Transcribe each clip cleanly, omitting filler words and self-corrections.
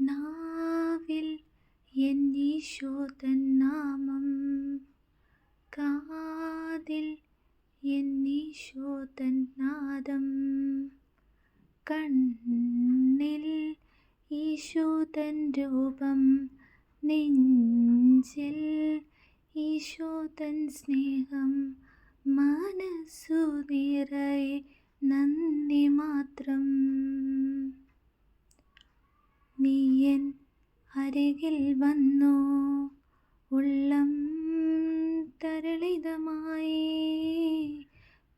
നാവിൽ എൻ ഈശോ തൻ നാമം, കാതിൽ എൻ ഈശോ തൻ നാദം, കണ്ണിൽ ഈശോ തൻ രൂപം, നെഞ്ചിൽ ഈശോ തൻ സ്നേഹം, മനസ്സു നിറയെ നന്ദി മാത്രം. നീ എൻ അരികിൽ വന്നു, ഉള്ളം തരളിതമായി,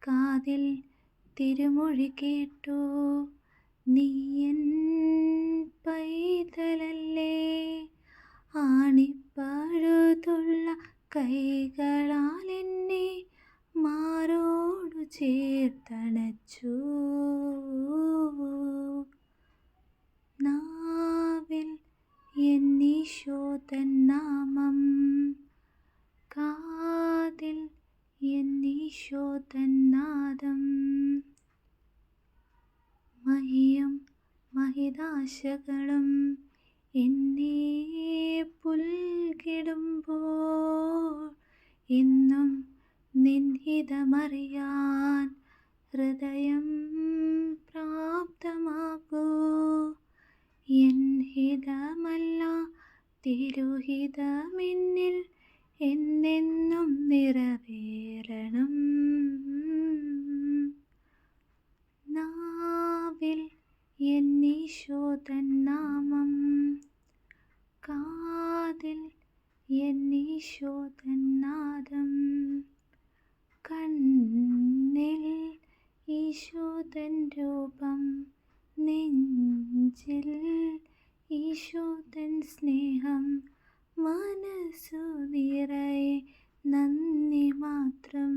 കാതിൽ തിരുമൊഴി കേട്ടു, നീ എൻ പൈതലല്ലേ. ആണിപ്പഴുതുള്ള കൈകളാൽ എന്നെ മാറോടു ചേർത്തണച്ചു. നാവിൽ എൻ ഈശോ തൻ നാമം, കാതിൽ എൻ ഈശോ തൻ നാദം, മഹിയും മഹിതാശകളും എന്നെ പുൽകിടുമ്പോൾ, എന്നും നിൻ ഹിതമറിയാൻ ഹൃദയം പ്രാപ്തമാകൂ. എൻ ഹിതമല്ല തിരുഹിതമെന്നിൽ എന്നെന്നും നിറവേറണം. നാവിൽ എൻ ഈശോ തൻ നാമം, കാതിൽ എൻ ഈശോ തൻ നാദം, കണ്ണിൽ ഈശോ തൻ രൂപം, നെഞ്ചിൽ ഈശോ തൻ സ്നേഹം, മനസ്സു നിറയെ നന്ദി മാത്രം.